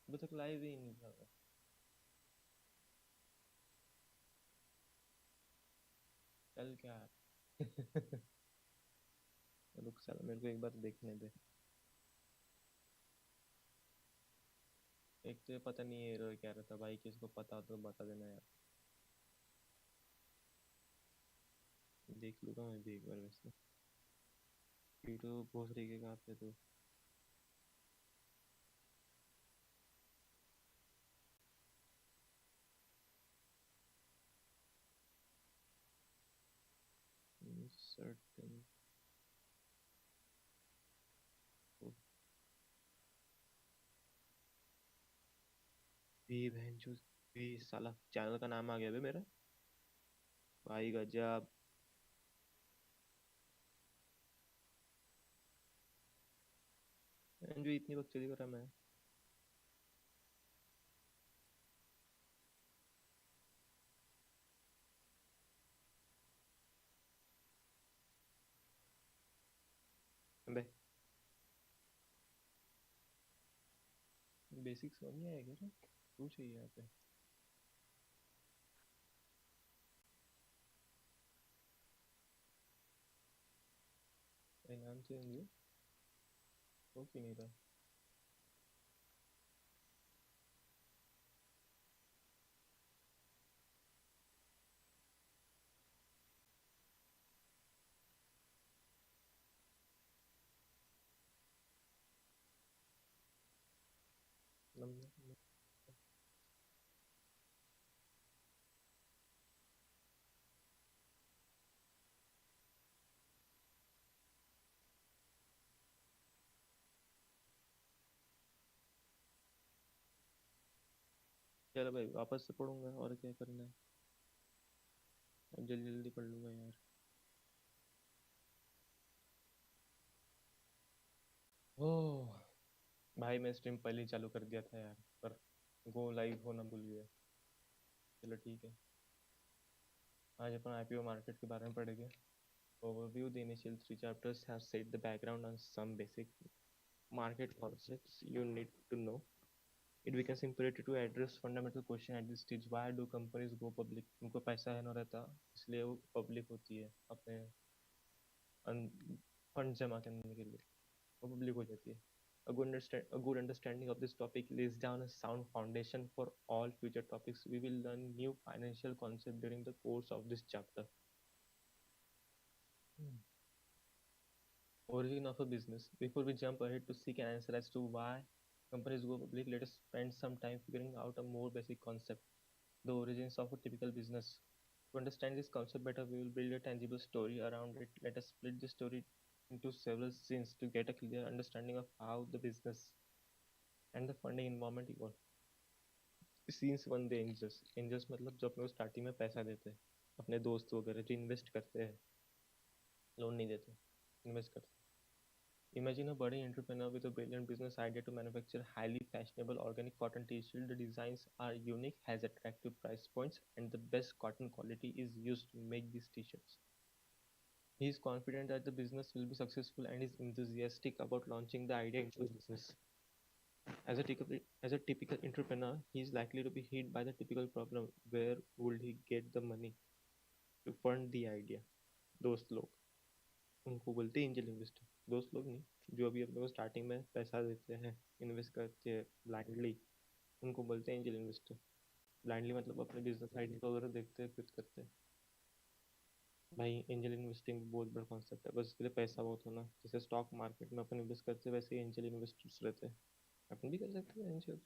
अभी तक लाइव ही नहीं था। चल क्या है? रुक साला, मेरे को एक बार देखने दे। एक तो ये पता नहीं एरर क्या रहता भाई, किसको पता हो तो बता देना यार। देख लूंगा मैं भी एक बार वैसे। वीडियो भोसड़ी के कहाँ पे तो। सर्टेन भी बहन जो भी साला चैनल का नाम आ गया बे मेरा। भाई गजब। बहन जो इतनी बकचोदी कर रहा मैं। अबे बेसिक समझ नहीं आया क्या रे? तू चाहिए यहाँ पे। भाई नाम चेंज हो क्यों नहीं रहा? नंबर। चलो भाई वापस से पढ़ूंगा और क्या करना है। अब जल्दी जल्दी पढ़ लूंगा यार। ओह भाई मैं स्ट्रीम पहले ही चालू कर दिया था यार, पर गो लाइव होना भूल गया। चलो ठीक है। आज अपन आईपीओ मार्केट के बारे में पढ़ेंगे। Overview, the initial three chapters have set the background on some basic market concepts you need to know. It becomes imperative to address fundamental question at this stage. Why do companies go public? उनको पैसा है ना रहता, इसलिए वो public होती है अपने फंड जमा करने के लिए। वो पब्लिक हो जाती है। A good understanding of this topic lays down a sound foundation for all future topics. We will learn new financial concepts during the course of this chapter. Origin of a business. Before we jump ahead to seek an answer as to why companies go public, let us spend some time figuring out a more basic concept, the origins of a typical business. To understand this concept better, we will build a tangible story around it. Let us split the story into several scenes to get a clear understanding of how the business and the funding environment evolve. Scenes one, the angels. Angels मतलब जो अपने को starting में पैसा देते हैं, अपने दोस्त वगैरह जो इन्वेस्ट करते हैं, लोन नहीं देते, इन्वेस्ट करते हैं। Imagine a budding entrepreneur with a brilliant business idea to manufacture highly fashionable organic cotton t-shirt. The designs are unique, has attractive price points, and the best cotton quality is used to make these t-shirts. He is confident that the business will be successful and is enthusiastic about launching the idea into the business. As a typical entrepreneur, he is likely to be hit by the typical problem: where would he get the money to fund the idea? दोस्त लोग, उनको बोलते हैं angel investor. दोस्त लोग नहीं, जो अभी अपने को स्टार्टिंग में पैसा देते हैं, इन्वेस्ट करते हैं ब्लाइंडली, उनको बोलते हैं एंजल इन्वेस्टर। ब्लाइंडली मतलब अपने बिजनेस आइडिया वगैरह देखते हैं फिर करते हैं। भाई एंजल इन्वेस्टिंग बहुत बड़ा कॉन्सेप्ट है, बस इसके लिए पैसा बहुत होना। जैसे स्टॉक मार्केट में अपन इन्वेस्ट करते हैं, वैसे ही एंजल इन्वेस्टर्स रहते हैं, अपन भी कर सकते हैं angel.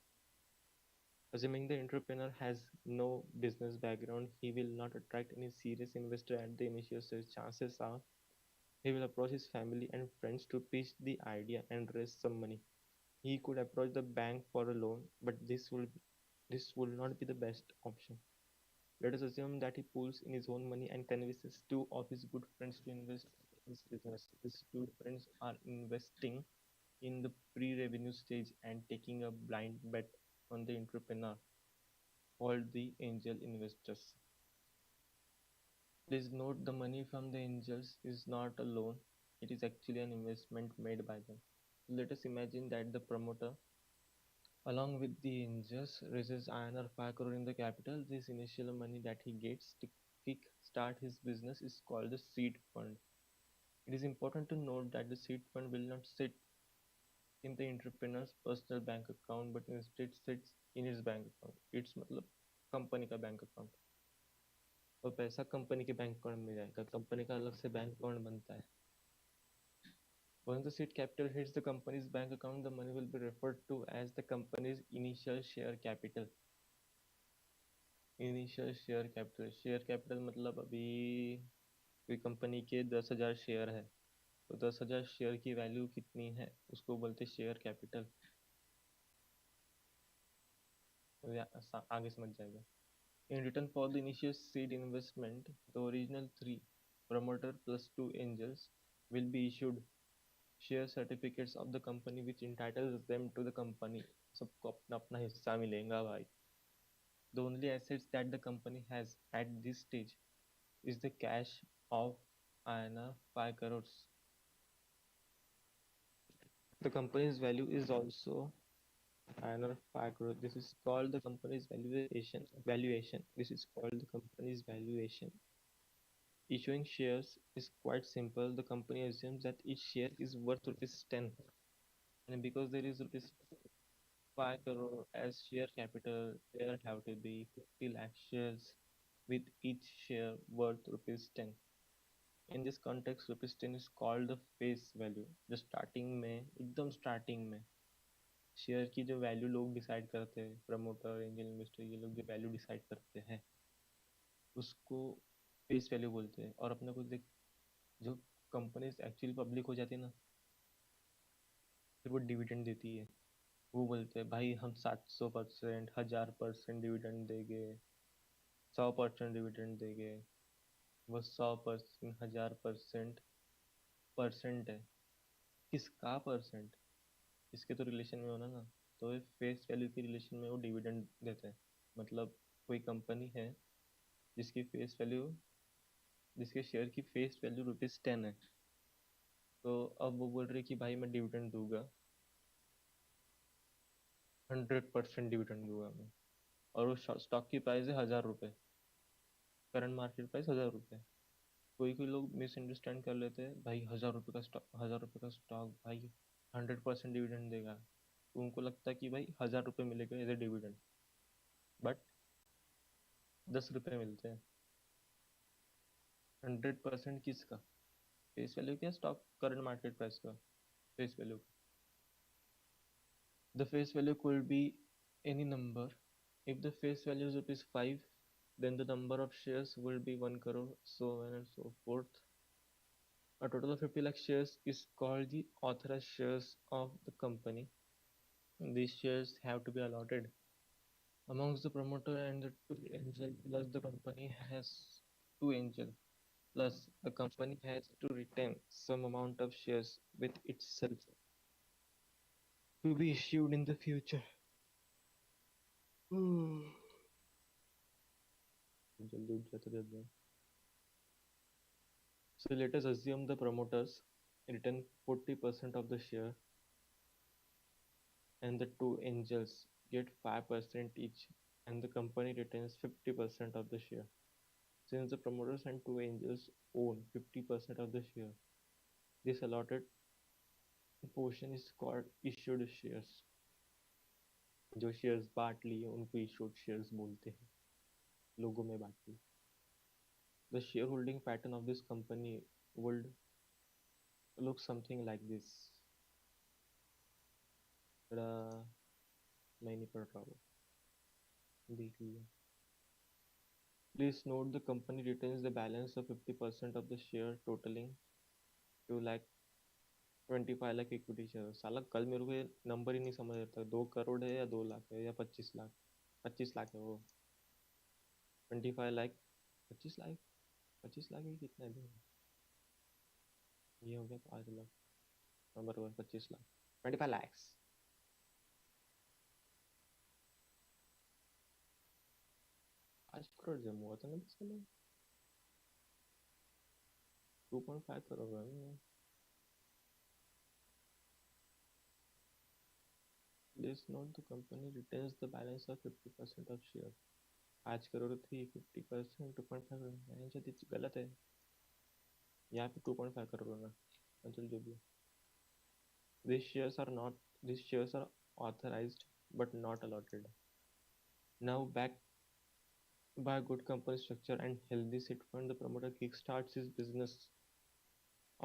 Assuming the entrepreneur has no business background, he will not attract any serious investor at the initial stage. Chances are he will approach his family and friends to pitch the idea and raise some money. He could approach the bank for a loan, but this will not be the best option. Let us assume that he pulls in his own money and convinces two of his good friends to invest in his business. His two friends are investing in the pre-revenue stage and taking a blind bet on the entrepreneur, called the angel investors. Please note the money from the angels is not a loan, it is actually an investment made by them. Let us imagine that the promoter Along with the angels, raises INR 5 crore in the capital. This initial money that he gets to kick start his business is called the seed fund. It is important to note that the seed fund will not sit in the entrepreneur's personal bank account but instead sits in his bank account. It's मतलब company का bank account और पैसा company के bank account में जाएगा company का अलग से बैंक अकाउंट बनता है Once the seed capital hits the company's bank account, the money will be referred to as the company's initial share capital. Initial share capital मतलब अभी कोई कंपनी के 10,000 शेयर है तो 10,000 शेयर की वैल्यू कितनी है उसको बोलते शेयर कैपिटल आगे समझ जाएगा In return for the initial seed investment, the original three promoter plus two angels will be issued share certificates of the company which entitles them to the company. सबको अपना अपना हिस्सा मिलेगा भाई. The only assets that the company has at this stage is the cash of INR 5 crores. The company's value is also INR 5 crores. This is called the company's valuation. This is called the company's valuation. Issuing shares is quite simple. The company assumes that each share is worth rupees 10. And because there is rupees 5 crore as share capital, there have to be 50 lakh shares with each share worth rupees 10. In this context, rupees 10 is called the face value. जो starting में एकदम starting में share की जो value लोग decide करते हैं promoter angel investor ये लोग जो वैल्यू डिसाइड करते हैं उसको फेस वैल्यू बोलते हैं और अपने को देख जो कंपनीज एक्चुअली पब्लिक हो जाती है ना फिर वो डिविडेंड देती है वो बोलते हैं भाई हम 700%, 1000% डिविडेंड देंगे, 100% डिविडेंड देंगे. वो 100%, 1000% परसेंट है. किसका परसेंट? इसके तो रिलेशन में होना ना. तो फेस वैल्यू के रिलेशन में वो डिविडेंड देते हैं. मतलब कोई कंपनी है जिसकी फेस वैल्यू जिसके शेयर की फेस वैल्यू रुपीज 10 है तो अब वो बोल रहे कि भाई मैं डिविडेंड दूंगा 100% डिविडेंड दूंगा मैं और वो स्टॉक की प्राइस है 1,000 रुपये. करंट मार्केट प्राइस 1,000 रुपये. कोई लोग मिसअंडरस्टैंड कर लेते हैं भाई 1,000 रुपये का स्टॉक 1,000 रुपये का स्टॉक भाई 100% डिविडेंड देगा तो उनको लगता है कि भाई 1,000 रुपये मिलेगा एज ए डिविडेंड बट 10 रुपये मिलते हैं. 100% किसका? फेस वैल्यू क्या स्टॉक करंट मार्केट प्राइस का face value. The face value could be any number. If the face value is rupees 5, then the number of shares will be 1 crore, so on and so forth. A total of 50 lakh shares is called the authorized shares of the company. These shares have to be allotted amongst the promoter and the two angel plus the company has two angel plus the company has to retain some amount of shares with itself to be issued in the future. जल्दी उठ जाते रहते हैं. So let us assume the promoters return 40% of the share and the two angels get 5% each and the company retains 50% of the share. Since the promoters and two angels own 50% of the share, this allotted portion is called issued shares. जो shares बांट लिए उनको issued shares बोलते हैं. लोगों में बांट लिए. The shareholding pattern of this company would look something like this. मैं नहीं पढ़ रहा हूँ देख लिया. Please note the company retains the balance of 50% of the share totaling 2 lakh 25 lakh equity share. साला कल मेरे को ये नंबर ही नहीं समझ आता 2 करोड़ है या 2 लाख है या 25 लाख. 25 लाख है वो 25 लाख 25 लाख 25 लाख ही कितना है ये हो गया 5 लाख नंबर 25 लाख 25 lakhs. 5 करोड़ जमा हुआ था ना पिछले 2.5 crore Please note the company retains the balance of 50% of shares. 5 crore थी 50% 2.5 करोड़ मैंने जो दी गलत है यहाँ पे 2.5 करोड़ होना चल जो भी है these shares are not these shares are authorized but not allotted now backed by a good company structure and healthy sit fund the promoter kickstarts his business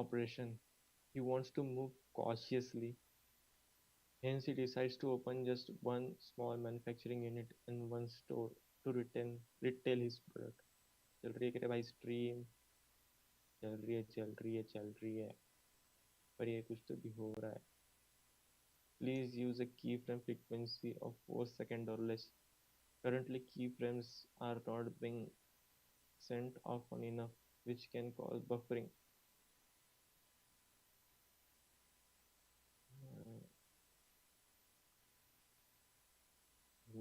operation he wants to move cautiously hence he decides to open just one small manufacturing unit and one store to retail his product चल रही है कि भाई stream चल रही है चल रही है चल रही है पर ये कुछ तो भी हो रहा है please use a keyframe frequency of 4 seconds or less currently keyframes are not being sent often enough which can cause buffering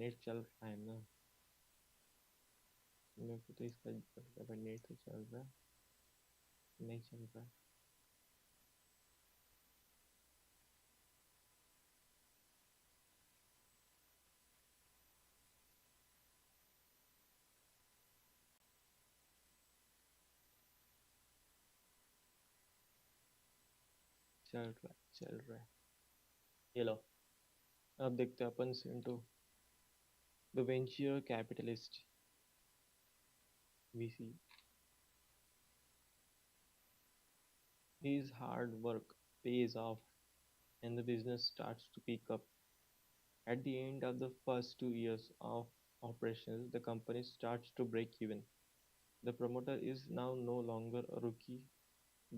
net चल रहा है ना मेरे को तो इसका नेट तो चल रहा है नहीं चल रहा है चल रहा है ये लो अब देखते हैं अपन into the venture capitalist VC his hard work pays off and the business starts to pick up at the end of the first 2 years of operations the company starts to break even the promoter is now no longer a rookie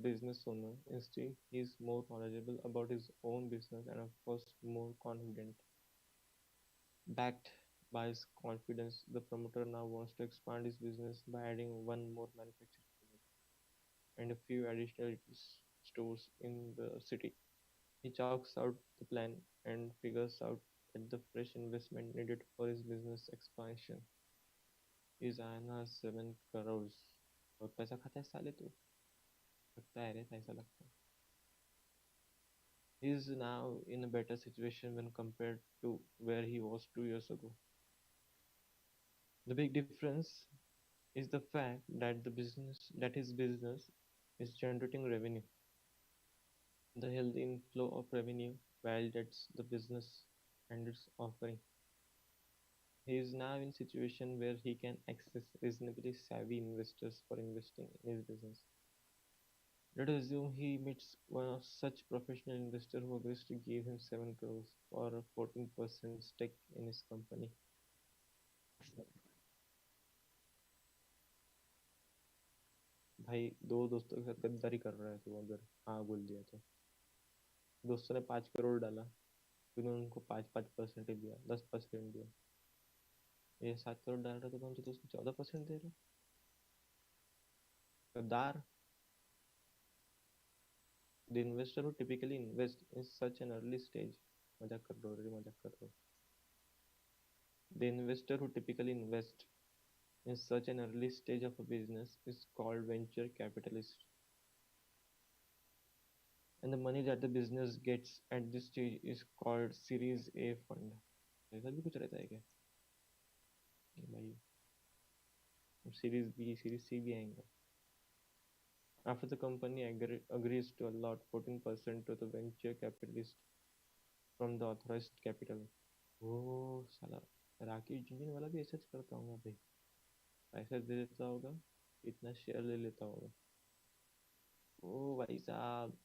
business owner instead he is more knowledgeable about his own business and of course more confident backed by his confidence the promoter now wants to expand his business by adding one more manufacturing unit and a few additional stores in the city he chalks out the plan and figures out that the fresh investment needed for his business expansion is INR 7 crores बहुत पैसा खाता है साले तू लगता है रे ऐसा लगता है he is now in a better situation when compared to where he was 2 years ago the big difference is the fact that his business is generating revenue the healthy inflow of revenue validates the business and its offering he is now in a situation where he can access reasonably savvy investors for investing in his business let us assume he meets one of such professional investors who agrees to give him 7 crores for a 14% stake in his company भाई दो दोस्तों के साथ गद्दारी कर रहा है तू अगर हाँ बोल दिया तो दोस्तों ने 5 करोड़ डाला तूने उनको 5% ही दिया 10% दिया ये 7 करोड़ डाल रहा था तो हम तो उसको 14% दे रहे गद्दार the investor who typically invest in such an early stage मजाक कर रहा हूँ मजाक कर रहा हूँ the investor who typically invest in such an early stage of a business is called venture capitalist and the money that the business gets at this stage is called series A fund ऐसा भी कुछ रहता है क्या भाई series B series C भी आएंगे after the company agrees to allot 14% to the venture capitalist from the authorized capital ओ साला राकेश जिंजन वाला भी ऐसा करता होगा भाई पैसा दे देता होगा इतना शेयर ले लेता होगा ओ भाई साहब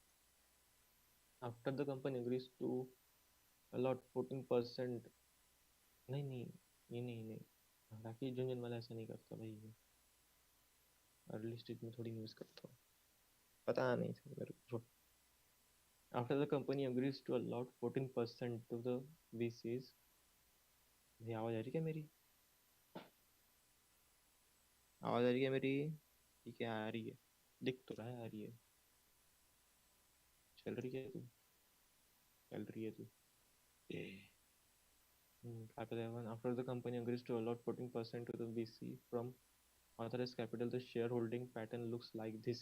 after the company agrees to allot 14% नहीं नहीं ये नहीं राकेश झुंझुन वाला ऐसा नहीं करता भाई ये अर्ली स्टेज में थोड़ी यूज करता हूँ पता नहीं था मेरे को after the company agrees to allot 14% to the VCs भाई आवाज आ रही क्या मेरी आवाज आ रही है मेरी ठीक है आ रही है दिख तो रहा है आ रही है चल रही है तू चल रही है तू after the company agrees to allot 14% to the VC from authorized capital the shareholding pattern looks like this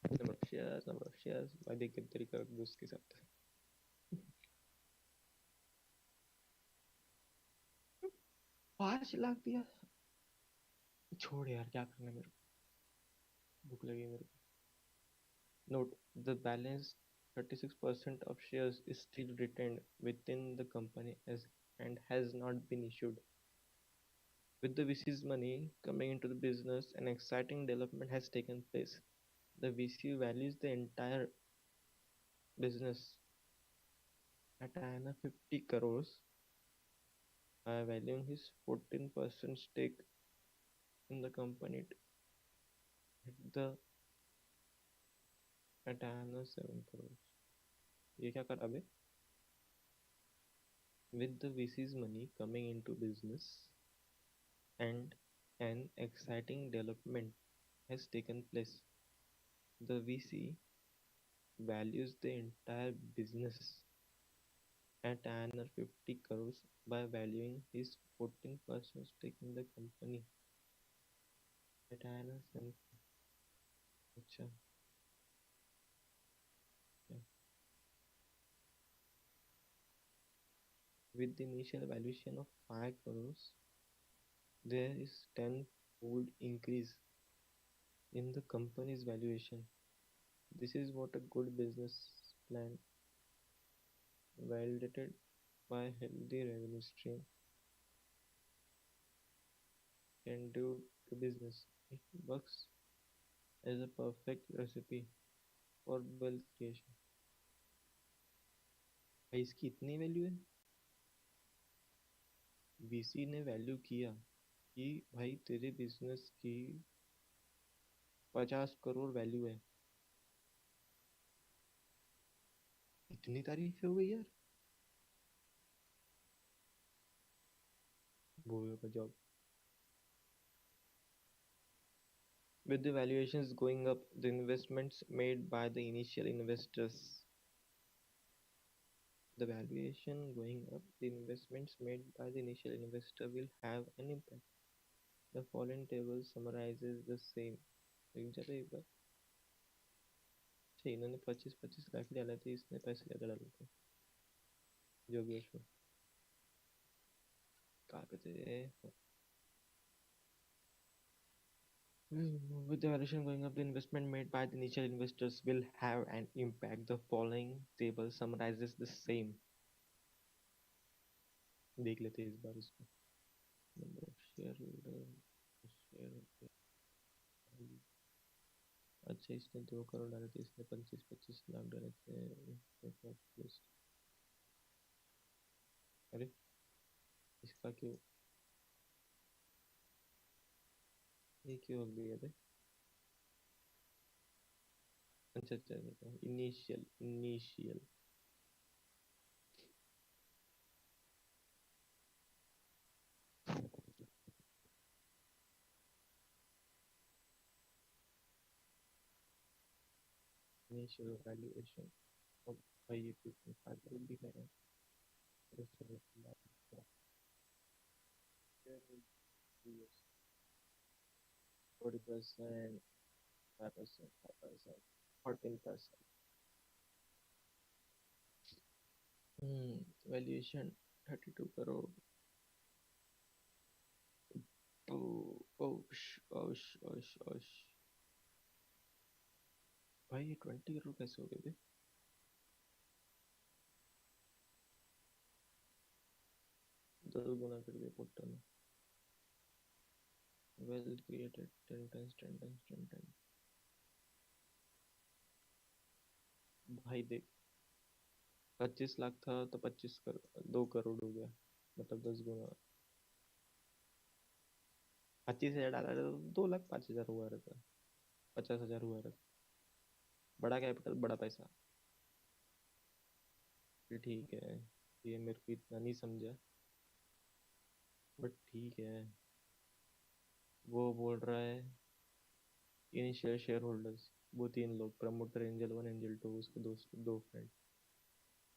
number of shares भाई देख के तरीका उसके साथ 5 लाख दिया? छोड़ यार, क्या करना है मेरे को, भूख लगी मेरे को। Note, the balance 36% of shares is still retained within the company as and has not been issued. With the VC's money coming into the business, an exciting development has taken place. The VC values the entire business at INR 50 crores by valuing his 14% stake in the company at the at INR 7 crores. ये क्या कर अबे? With the VC's money coming into business, and an exciting development has taken place. The VC values the entire business at INR 50 crores by valuing his 14% stake in the company at INR 7. अच्छा, yeah. With the initial valuation of 5 crores, there is 10-fold increase in the company's valuation. This is what a good business plan, validated by a healthy revenue stream, can do to business. It works as a perfect recipe for wealth creation. भाई इसकी इतनी value है? VC ने value किया कि भाई तेरे business की 50 करोड़ वैल्यू है। इतनी तारीफ हो गई यार, वो का job. With the valuations going up, the investments made by the initial investors. The valuation going up, the investments made by the initial investor will have an impact. The following table summarizes the same. लेकिन चलो एक बार, अच्छा इन्होंने 25-25 लाख डाला था, इसने पैसे ज़्यादा डाले थे, जो भी उसमें कहाँ पे थे। With the valuation going up, the investment made by the initial investors will have an impact. The following table summarizes the same. देख लेते हैं इस बार इसको। Number of shareholder, share, अच्छा इसने 2 करोड़ डाले थे, इसने 25-25 लाख डाले थे। अरे इसका क्यों, ये क्यों हो गया थे? अच्छा अच्छा, इनिशियल इनिशियल इनिशियल वैल्यूएशन। अब भाई ये 2.5 करोड़ दिखा है। Yes. 40%, 5%, 5%, 14%. Valuation 32 crore. Oh, भाई ये 20 करोड़ कैसे हो गए थे? 10 गुना कर दिया पुट्टा ने। Well created 10 times 10 times 10 times। भाई देख, 25 लाख था तो 2 करोड़ हो गया, मतलब 10 गुना। 25,000 डाला था तो 2,05,000 हुआ रहता, 50,000 हुआ रहता। बड़ा कैपिटल बड़ा पैसा। फिर ठीक है, ये मेरे को इतना नहीं समझा, बट ठीक है। वो बोल रहा है इनिशियल शेयर होल्डर्स, वो 3 लोग, प्रमोटर एंजल 1 एंजल 2, उसके दो फ्रेंड।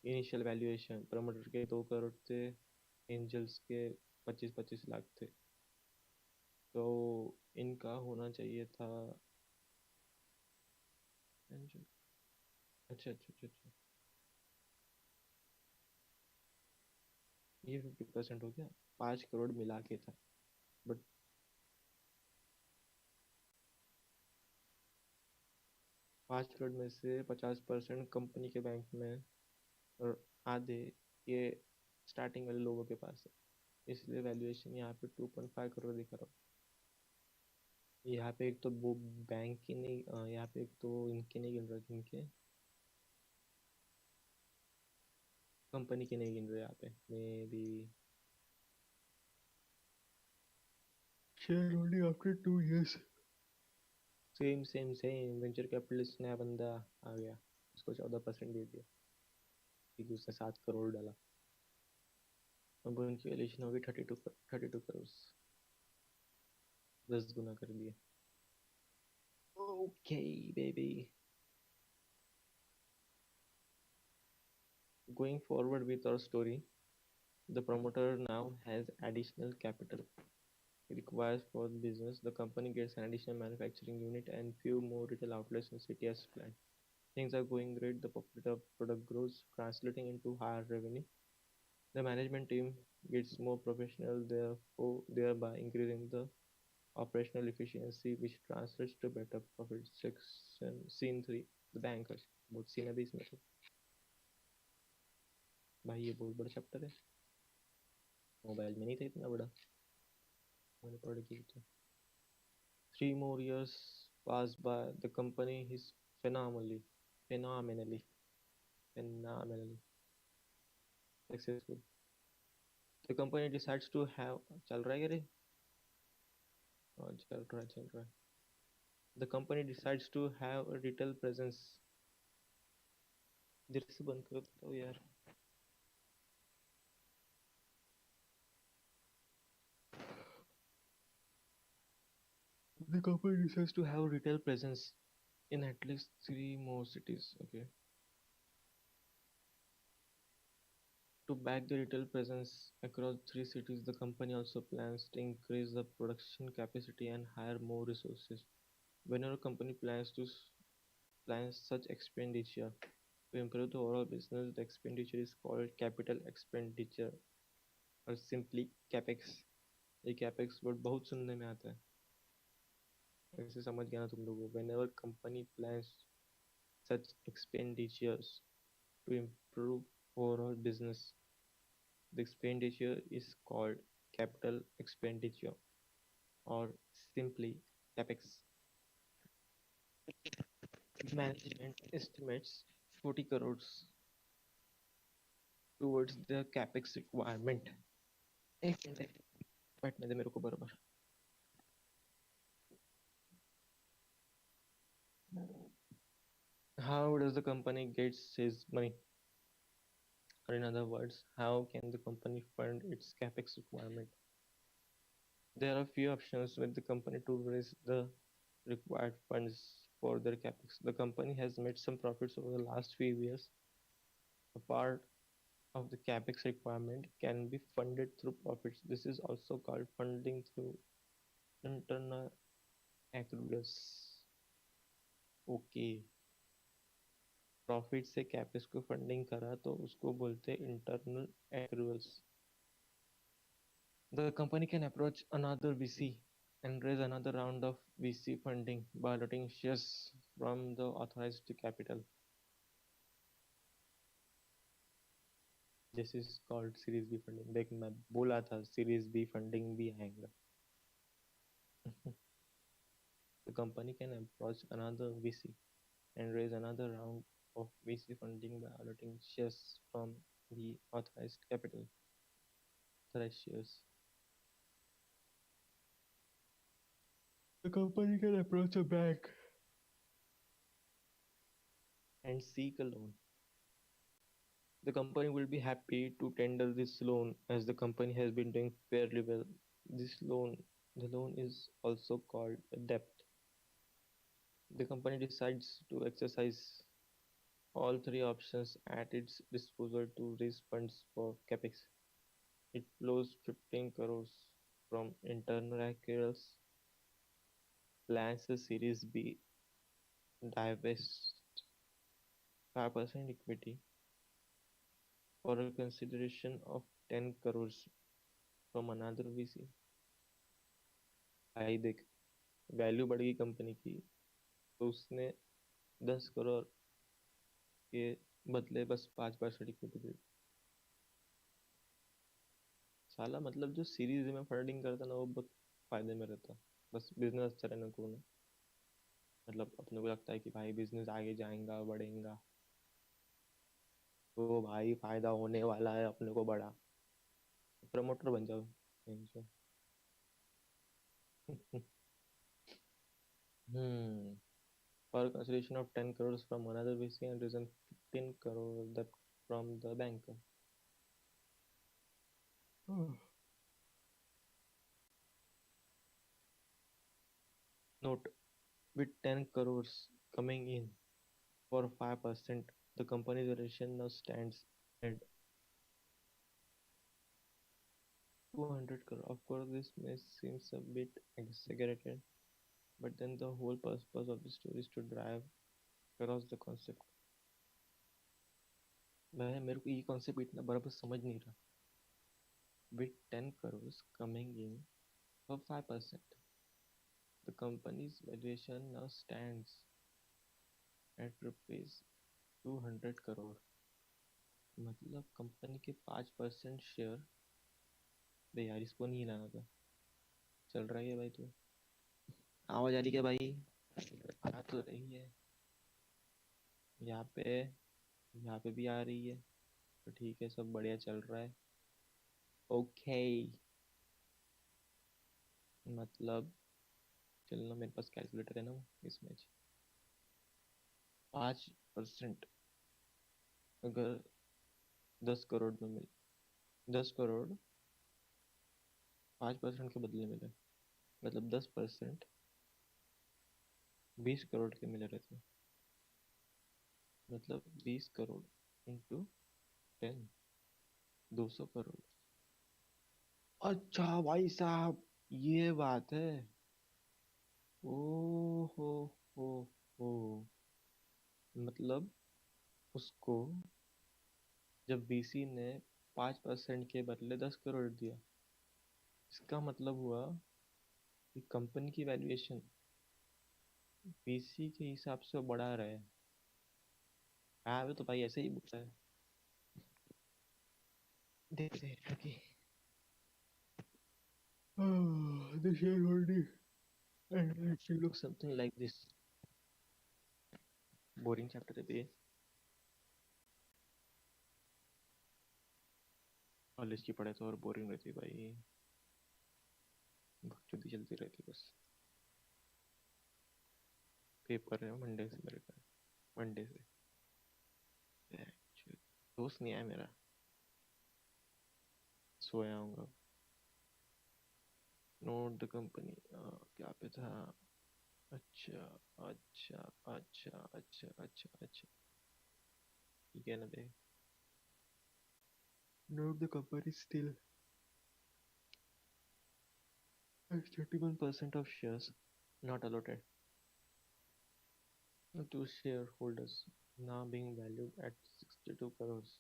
इनिशियल वैल्यूएशन प्रमोटर के 2 करोड़ थे, एंजल्स के 25-25 लाख थे, तो इनका होना चाहिए था। एंजल, अच्छा अच्छा अच्छा अच्छा, ये 50% हो गया, 5 करोड़ मिला के था। बट 5 करोड़ में से 50% कंपनी के बैंक में और आधे ये स्टार्टिंग वाले लोगों के पास है, इसलिए वैल्यूएशन यहाँ पे 2.5 करोड़ दिखा रहा है। यहाँ पे एक तो वो बैंक की नहीं, यहाँ पे एक तो इनके नहीं गिन रहे, इनके कंपनी के नहीं गिन रहे यहाँ पे, may be share holding after 2 years। Same same same, venture capitalist नया बंदा आ गया, उसको 14% दे दिया क्योंकि उसने 7 करोड़ डाला। अब उनकी वैल्यूएशन होगी 32 करोड़, 10 गुना कर दिया। Okay baby, going forward with our story, the promoter now has additional capital requires for the business. The company gets an additional manufacturing unit and few more retail outlets in city as planned. Things are going great. The popularity of product grows, translating into higher revenue. The management team gets more professional, therefore thereby increasing the operational efficiency, which translates to better profit. Section scene 3, the bankers. बहुत scene है भी इसमें तो भाई, ये बहुत बड़ा chapter है, मोबाइल में नहीं था इतना बड़ा, मैंने पढ़ के था। 3 more years pass by. The company is phenomenally phenomenally successful. The company decides to have चल रहा है क्या रे? हाँ, चल रहा है। The company decides to have a retail presence. देर से बंद कर देता हूँ यार। The company decides to have a retail presence in at least 3 more cities. Okay. To back the retail presence across 3 cities, the company also plans to increase the production capacity and hire more resources. Whenever a company plans such expenditure to improve the overall business, the expenditure is called capital expenditure or simply capex. ये capex word बहुत सुनने में आता है, ऐसे समझ गया ना तुम लोगों। Whenever company plans such expenditures to improve overall business, the expenditure is called capital expenditure or simply capex. Management estimates 40 crores towards the capex requirement. एक मिनट बैठने दे मेरे को बराबर। How does the company get its money? Or in other words, how can the company fund its capex requirement? There are few options with the company to raise the required funds for their capex. The company has made some profits over the last few years. A part of the capex requirement can be funded through profits. This is also called funding through internal accruals. Okay, profit से capex को funding करा तो उसको बोलते हैं internal एक्रूअल्स. The company can approach another VC and raise another round of VC funding by allotting shares from the authorized capital. This is called Series B funding. देख मैं बोला था Series B funding भी आएगा. The company can approach another VC and raise another round of VC funding by allotting shares from the authorized capital. Authorized shares. The company can approach a bank and seek a loan. The company will be happy to tender this loan as the company has been doing fairly well. The loan is also called a debt. The company decides to exercise all three options at its disposal to raise funds for capex. It flows 15 crores from internal accruals, plans a Series B, divest 5% equity for a consideration of 10 crores from another VC. भाई देख, value बढ़ गई company की, तो उसने 10 करोड़ के बदले बस 5% इक्विटी दे दी। साला मतलब जो सीरीज में फंडिंग करता ना, वो बहुत फायदे में रहता। बस बिजनेस अच्छा रहना को ना, मतलब अपने को लगता है कि भाई बिजनेस आगे जाएगा बढ़ेगा, तो भाई फायदा होने वाला है अपने को बड़ा, प्रमोटर बन जाओ। हम्म for consideration of 10 crores from another VC and reason 15 crore that from the banker. Note, with 10 crores coming in for 5%, the company's valuation now stands at 200 crore. Of course, this may seem a bit exaggerated, but then the whole purpose of the story is to drive across the concept. मैं मेरे को ये concept इतना बराबर समझ नहीं रहा. With 10 crores coming in for 5%, the company's valuation now stands at rupees 200 crore. मतलब कंपनी के 5% शेयर. बे यार इसको नहीं हिलाना था. चल रहा है भाई तू? आवाज आ रही क्या भाई? आ तो रही है. यहाँ पे यहाँ पे भी आ रही है. तो ठीक है, सब बढ़िया चल रहा है. ओके. मतलब चलना, मेरे पास कैलकुलेटर है ना इसमें. 5% अगर 10 करोड़ में मिले, 10 करोड़ 5% के बदले मिले, मतलब 10% 20 करोड़ के मिले रहते. मतलब 20 करोड़ इंटू 10, 200 करोड़. अच्छा भाई साहब, ये बात है. ओ हो हो हो मतलब उसको जब वीसी ने 5% के बदले 10 करोड़ दिया, इसका मतलब हुआ कि कंपनी की वैल्यूएशन वीसी के हिसाब से वो बढ़ा रहे हैं. हाँ तो भाई ऐसे ही बोलता है. देखते हैं आगे. The shareholding and it looks something like this. Boring chapter है ये. कॉलेज की पढ़ाई तो और बोरिंग रहती है भाई. बकचोदी चलती रहती बस. पेपर है मंडे से मेरे का. मंडे से. दोस्त नहीं आया मेरा. सोया हूँगा. Note the company. क्या पे था? अच्छा अच्छा अच्छा अच्छा अच्छा अच्छा. ठीक है ना बे. Note the company still has 31% of shares not allotted to shareholders, now being valued at 62 crores.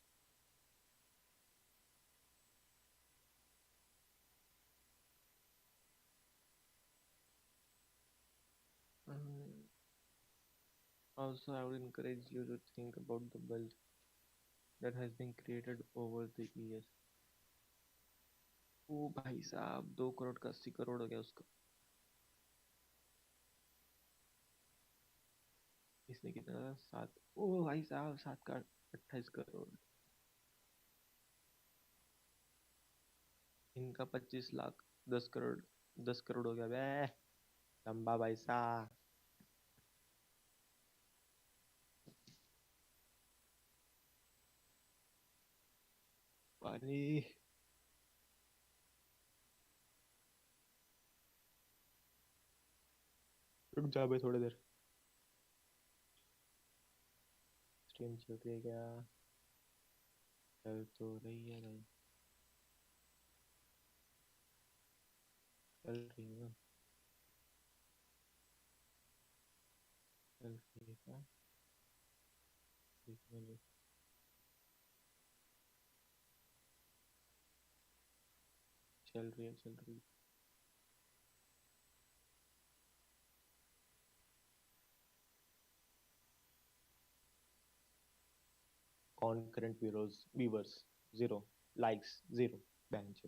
Um, Also, I would encourage you to think about the wealth that has been created over the years. ओ भाई साहब, 2 करोड़ का 80 करोड़ हो गया उसका. इसने कितना था? 7. ओ भाई साहब, 7 का 28 करोड़. इनका 25 लाख. 10 करोड़. 10 करोड़ हो गया बे. लंबा भाई साहब. पानी. रुक जा बे थोड़ी देर. स्ट्रीम चल रही है क्या? चल तो रही है भाई. चल रही है ना. चल रही है क्या? देखने दो. चल रही concurrent viewers zero, likes zero, bench.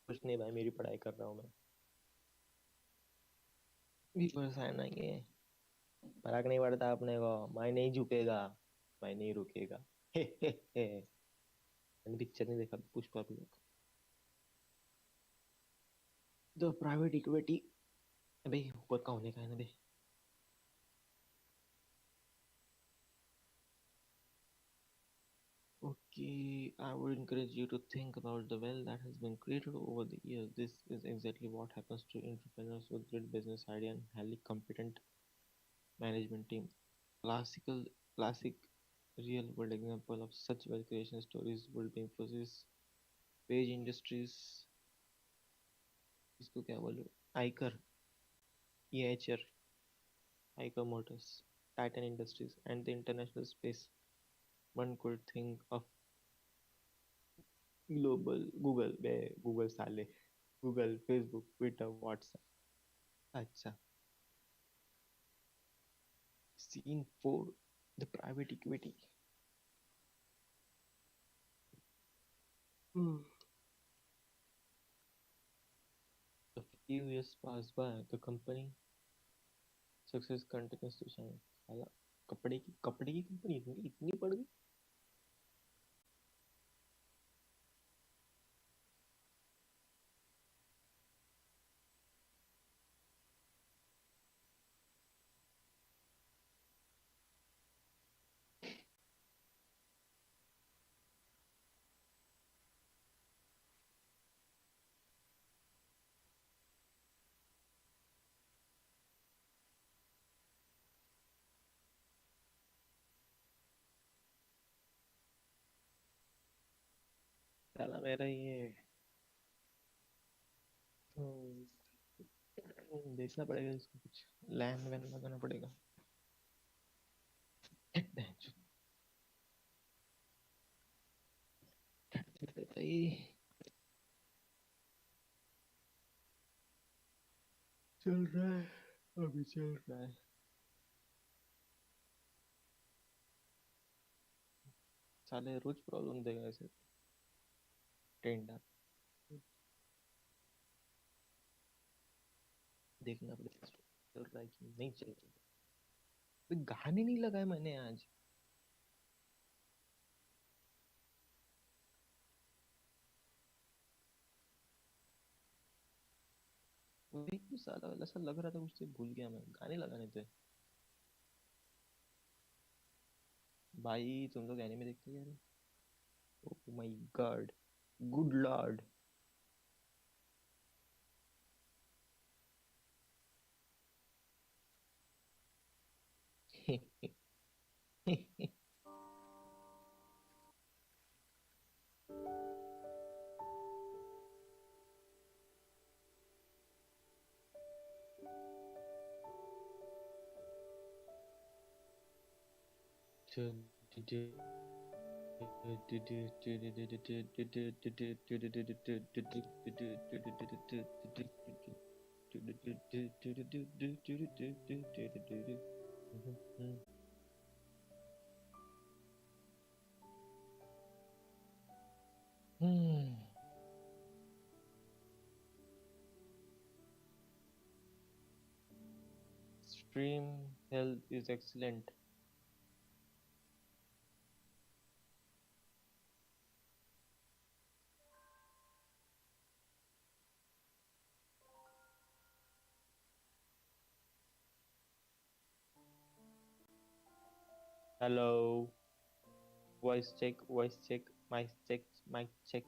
कुछ नहीं भाई, मेरी पढ़ाई कर रहा हूँ मैं। viewers आना ही है, फर्क नहीं पड़ता अपने को। मैं नहीं झुकेगा, मैं नहीं रुकेगा। हे हे हे। मैंने पिक्चर नहीं देखा पुष्पा भी। The private equity. अबे ऊपर का होने का है ना बे। Okay, I would encourage you to think about the wealth that has been created over the years. This is exactly what happens to entrepreneurs with great business idea and highly competent management team. Classical, classic, real world example of such wealth creation stories would be Infosys, Page Industries, इसको क्या बोलूं, आयकर, EHR, Iker Motors, Titan Industries, and the international space. One could think of global Google, Google साले, Google, Facebook, Twitter, WhatsApp. अच्छा, scene 4, the private equity. Hmm. A few years pass by, the company success continues to shine. साला कपड़े की company इतनी इतनी बढ़ गई। साला मेरा ये देखना पड़ेगा इसको, कुछ लैंड वैन लगाना पड़ेगा। भाई चल रहा है, अभी चल रहा है। साले रोज प्रॉब्लम देगा ऐसे टेंडर। देखना पड़ेगा चल रहा है कि नहीं चल रहा है। गाने नहीं लगाए मैंने आज। वही तो साला ऐसा लग रहा था कुछ से भूल गया मैं, गाने लगाने थे। भाई तुम लोग एनिमे देखते हो यार? Oh my God, good Lord. Hmm. Stream health is excellent. Hello, voice check, mic check.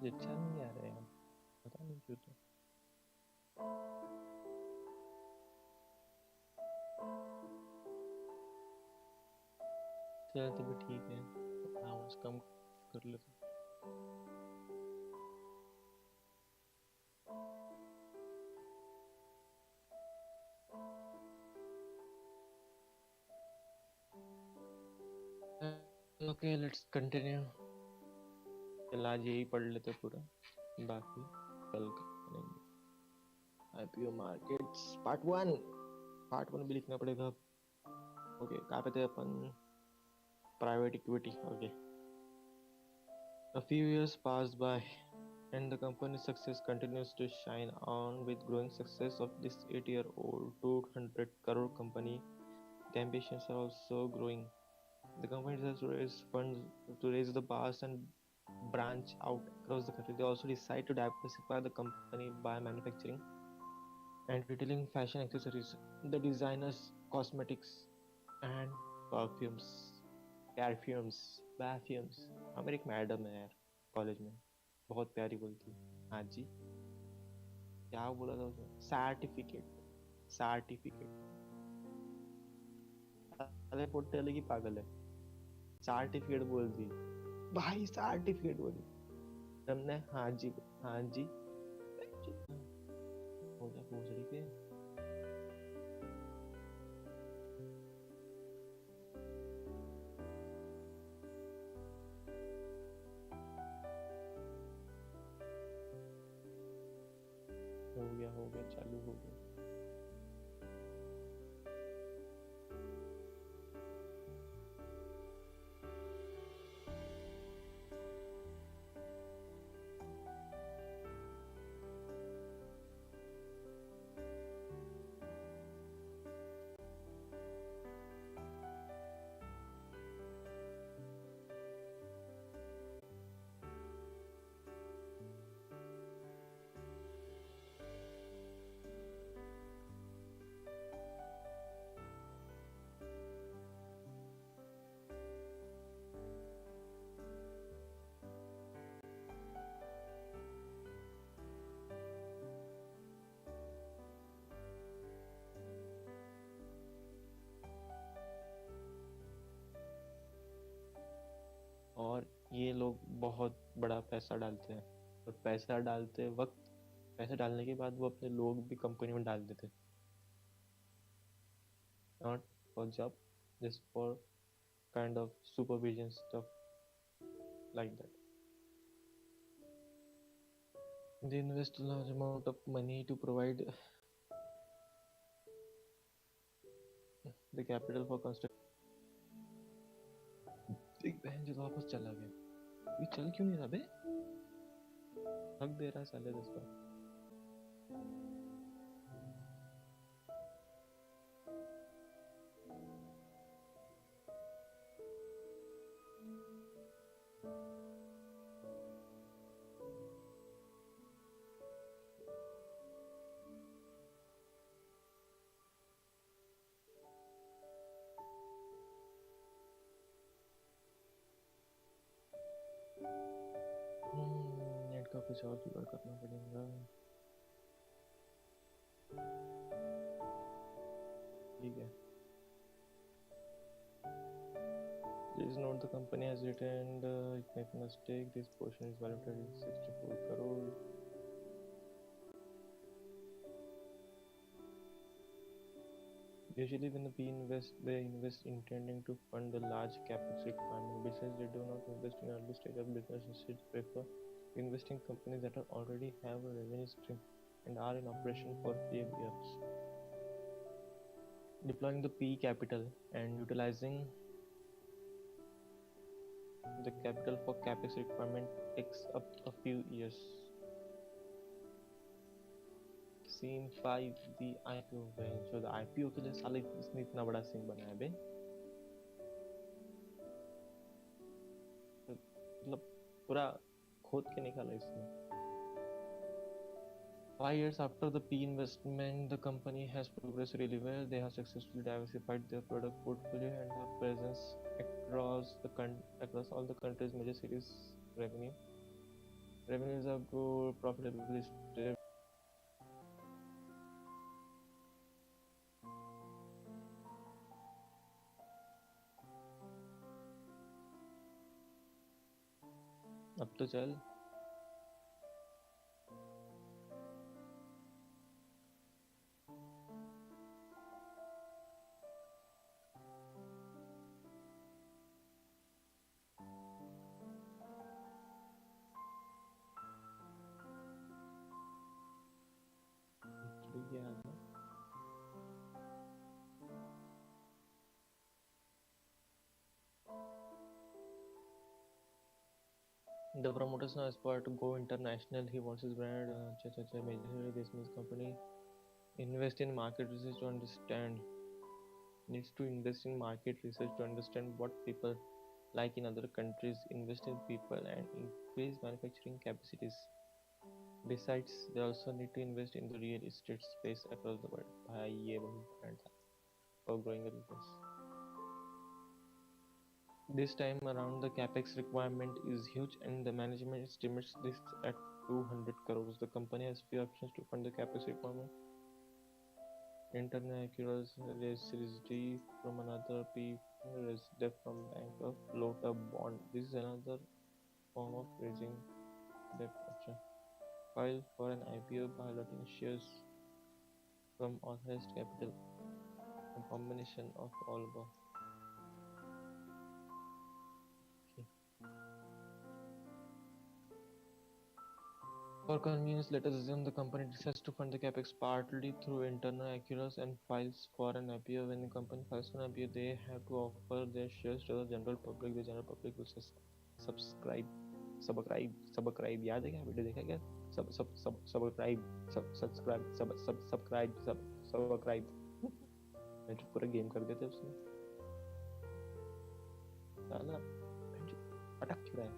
मुझे अच्छा नहीं आ रहा है यार, पता नहीं क्यों। तो चल तो भी ठीक है, आवाज कम कर लेते। Okay let's continue. चल आज यही पढ़ लेते पूरा, बाकी कल करेंगे। आईपीओ मार्केट्स पार्ट वन भी लिखना पड़ेगा। ओके कहाँ पे थे अपन? Private equity. Okay, a few years pass by and the company's success continues to shine on. With growing success of this 8-year-old 200 crore company, the ambitions are also growing. The company has to raise funds to raise the bars and branch out across the country. They also decide to diversify the company by manufacturing and retailing fashion accessories, the designers, cosmetics, and perfumes. Perfumes. हमारी एक madam है यार college में, बहुत प्यारी बोलती है। हाँ जी, क्या बोला था उसने? सर्टिफिकेट। सर्टिफिकेट। अरे पोटे अलग ही पागल है, सर्टिफिकेट बोल दी भाई, सर्टिफिकेट बोली हमने। हाँ जी, हाँ जी। हो जा भोसड़ी के। हो गया चालू हो गया। और ये लोग बहुत बड़ा पैसा डालते हैं, और पैसा डालते वक्त, पैसा डालने के बाद वो अपने लोग भी कंपनी में डाल देते, not for job, just for kind of supervision stuff like that. They invest a large amount of money to provide the capital for construction. एक बहन जो वापस चला गया, ये चल क्यों नहीं रहा बे? हक दे रहा है साले 10 बार। नेट का कुछ और जुगाड़ करना पड़ेगा। ठीक है, please note the company has returned it made a mistake. This portion is valued at 64 crore. Usually when the P invest, they invest intending to fund the large capex requirement. Besides, they do not invest in early stage of business. Instead, prefer investing in companies that are already have a revenue stream and are in operation for a few years. Deploying the P capital and utilizing the capital for capex requirement takes up a few years. Scene 5, the IPO bench. So the IPO के लिए साले इसने इतना बड़ा scene बनाया बे, मतलब पूरा खोद के निकाला इसने। 5 years after the P investment, the company has progressed really well. They have successfully diversified their product portfolio and have presence across all the country's major cities. Revenue Revenues are good, profitability is stable. अब तो चल. ठीक है यार. The promoters now aspire to go international. He wants his brand. Majorly this means company invest in market research to understand. Needs to invest in market research to understand what people like in other countries. Invest in people and increase manufacturing capacities. Besides, they also need to invest in the real estate space across the world. भाई ये बहुत important था for growing a business. This time around, the capex requirement is huge, and the management estimates this at 200 crores. The company has few options to fund the capex requirement. Internal accruals, raise Series D from another P, raise debt from bank, or float a bond. This is another form of raising debt option. File for an IPO by allotting shares from authorized capital. A combination of all above. Okay. For convenience, let us assume the company decides to fund the capex partly through internal accruals and files for an IPO. When the company files for an IPO, they have to offer their shares to the general public. The general public will subscribe, subscribe. याद है क्या video देखा क्या? Subscribe, subscribe. मैं तो पूरा game कर देते उसने. साला अटक क्यों रहा है?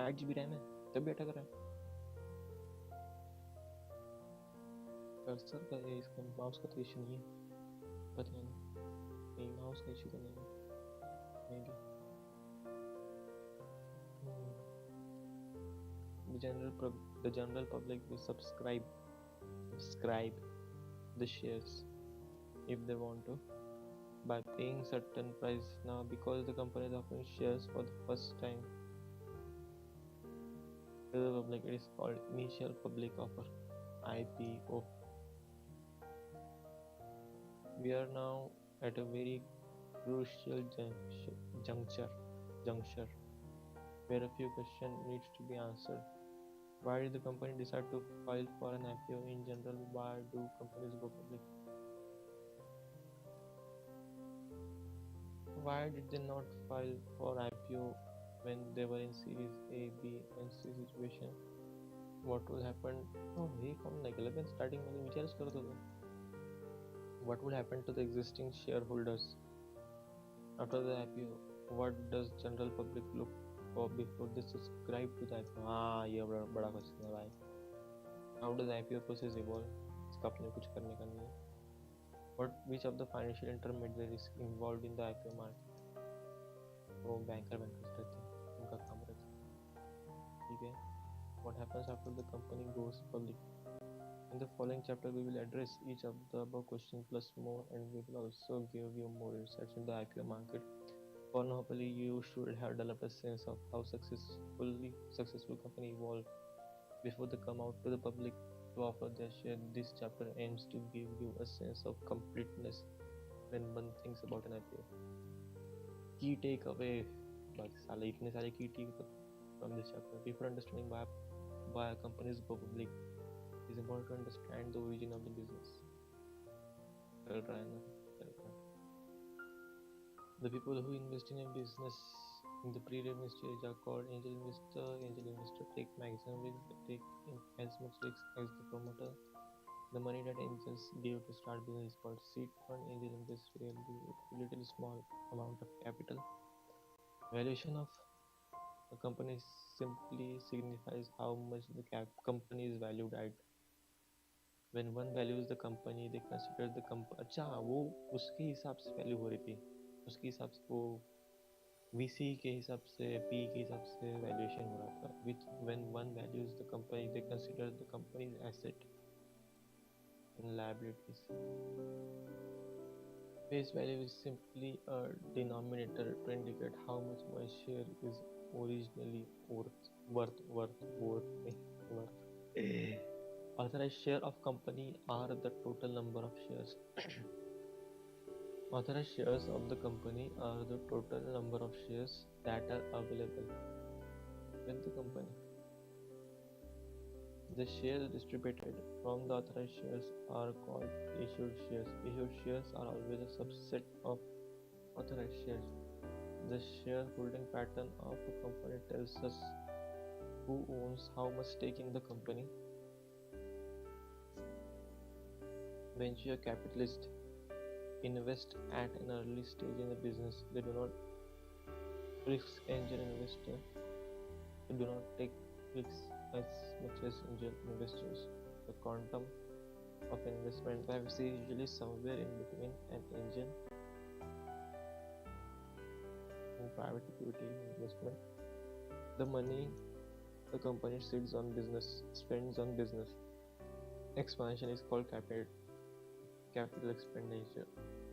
8 GB रैम है तब भी अटक रहा है. कर्सर का इसका माउस का तो इशू नहीं है, पता नहीं माउस का इशू तो नहीं है may be. The general public will subscribe the shares if they want to by paying certain price. Now because the company is offering shares for the first time to the public, it is called initial public offer, IPO. We are now at a very crucial juncture where a few questions needs to be answered. Why did the company decide to file for an IPO in general? Why do companies go public? Why did they not file for IPO when they were in Series A, B, and C situation? What will happen? Oh, he come like 11 starting मध्ये विचारच करत होतो. What will happen to the existing shareholders after the IPO? What does general public look for before they subscribe to the IPO? हाँ ये बड़ा question है भाई. How does the IPO process evolve? इसका अपने कुछ करने का नहीं है. Which of the financial intermediaries involved in the IPO market? वो बैंकर रहते हैं, उनका काम रहता है. ठीक है. What happens after the company goes public? In the following chapter, we will address each of the above questions plus more, and we will also give you more insights in the IPO market. For now, hopefully, you should have developed a sense of how successful company evolve before they come out to the public to offer their share. This chapter aims to give you a sense of completeness when one thinks about an IPO. Key takeaway. साले इतने सारे key takeaway from this chapter. Before understanding why companies go public, it is important to understand the origin of the business. The people who invest in a business in the pre-revenue stage are called angel investor. Angel investor take maximum risk, they take as much risk as the promoter. The money that angels give to start business is called seed fund. Angel investor will give a little small amount of capital. Valuation of a company simply signifies how much the company is valued at. When one values the company, they consider the company. अच्छा वो उसके हिसाब से value हो रही थी, उसके हिसाब से वो VC के हिसाब से, PE के हिसाब से वैल्यूएशन हो रहा था, which when one values the company, they consider the company's asset and liabilities. Face value is simply a denominator to indicate how much my share is originally worth. Authorized share of company are the total number of shares. Authorized shares of the company are the total number of shares that are available with the company. The shares distributed from the authorized shares are called issued shares. Issued shares are always a subset of authorized shares. The shareholding pattern of a company tells us who owns how much stake in the company. Venture capitalists invest at an early stage in the business. They do not risk angel investors. They do not take risks as much as angel investors. The quantum of investment privacy is usually somewhere in between an angel and private equity investment. The money the company spends on business expansion is called capital expenditure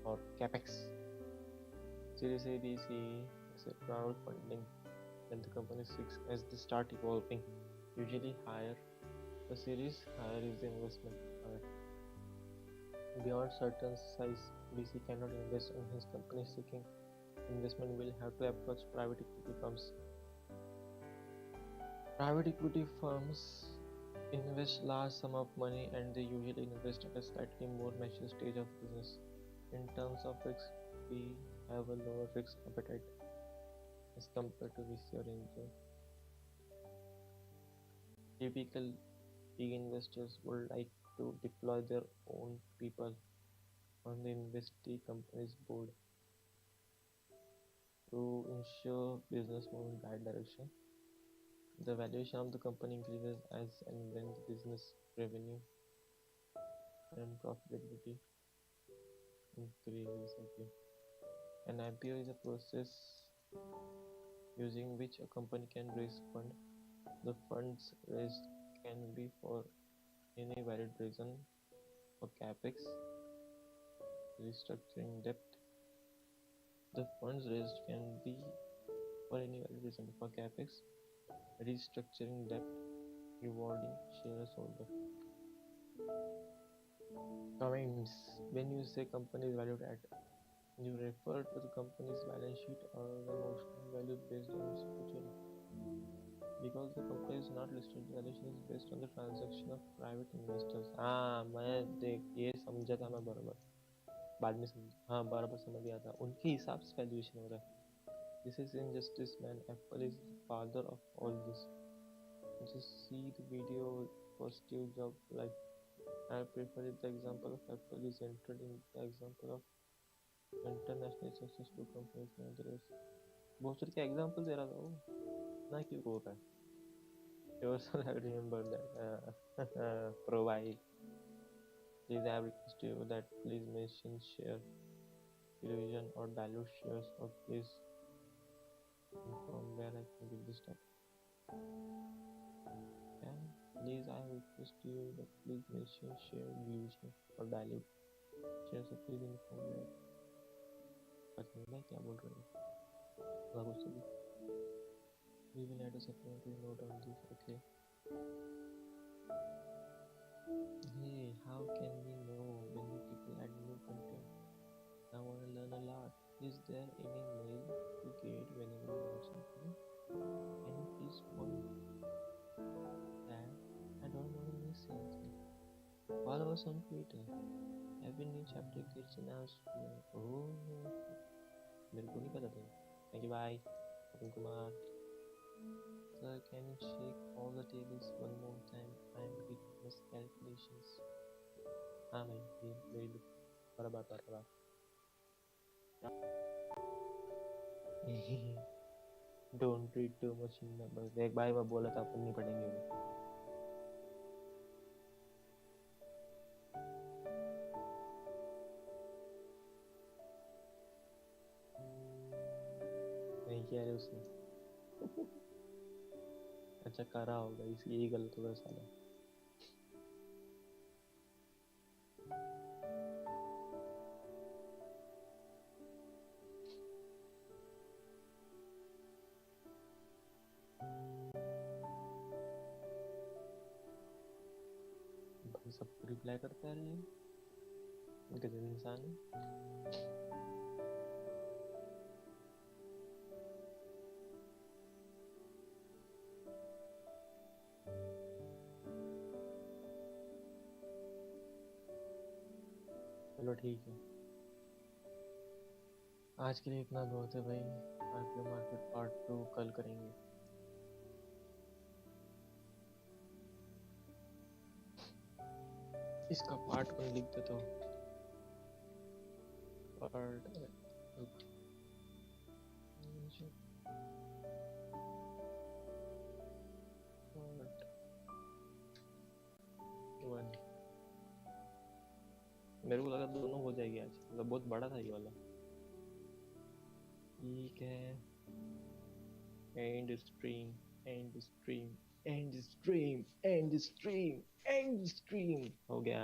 or capex. Series A, B, C, etc. are funding that the company seeks as they start evolving. Usually higher the series, higher is the investment required. Beyond certain size, VC cannot invest in his company seeking investment will have to approach private equity firms. Private equity firms invest large sum of money and they usually invest at a slightly more mature stage of business. In terms of risk, we have a lower risk appetite as compared to VC or angel. Typical big investors would like to deploy their own people on the investee company's board to ensure business moves in the right direction. The valuation of the company increases as and when the business revenue and profitability increases. Okay. An IPO is a process using which a company can raise fund. The funds raised can be for any valid reason, for capex, restructuring debt. The funds raised can be for any valid reason, for capex, restructuring debt, rewarding shareholder. Comments. When you say company is valued at, you refer to the company's balance sheet or the notional value based on its future. Because the company is not listed, the valuation is based on the transaction of private investors. हाँ मैं देख ये समझा था मैं बराबर बाद में समझा हाँ बराबर समझ गया था उनके हिसाब से वैल्यूएशन हो रहा है. This is injustice, man. Apple is the father of all this. Just see the video for Steve Jobs' life. I prefer it. The example of Apple is entered in the example of internationally successful companies and the rest. बहुत सारे क्या examples दे रहा था वो ना क्यों रो रहा है. You also have to remember that provide. Please I request you that please mention share division or dilute shares or please inform where I can give this stuff. And please I request you that please mention share division or dilute shares or please inform where. पता नहीं मैं क्या बोल रहा हूँ. We will add a supplementary note on this. Okay. Hey, how can we know when the people add new content? I want to learn a lot. Is there any mail to get whenever you add something? Can you please point that? I don't want to miss anything. Follow us on Twitter. Every new chapter gets announced. Oh, मेरे को नहीं पता था. Thank you, bye. Arun Kumar. Sir, can you shake all the tables one more time? I'm getting miscalculations. हाँ भाई ये वही look बराबर. Don't read too much in numbers. एक बार मैं बोला था अपन नहीं पढ़ेंगे वो. नहीं किया है उसने? अच्छा करा होगा, इसलिए यही गलत होगा साला। भाई सबको रिप्लाई करता रहे हैं, गजब इंसान है। चलो ठीक है, आज के लिए इतना बहुत है भाई। आईपीओ मार्केट पार्ट 2 कल करेंगे। इसका पार्ट 1 लिख देता हूँ। Part one. मेरे को लगा दोनों हो जाएगी आज, मतलब बहुत बड़ा था ये वाला। ठीक है, and stream, and stream, and stream, and stream, and stream हो गया।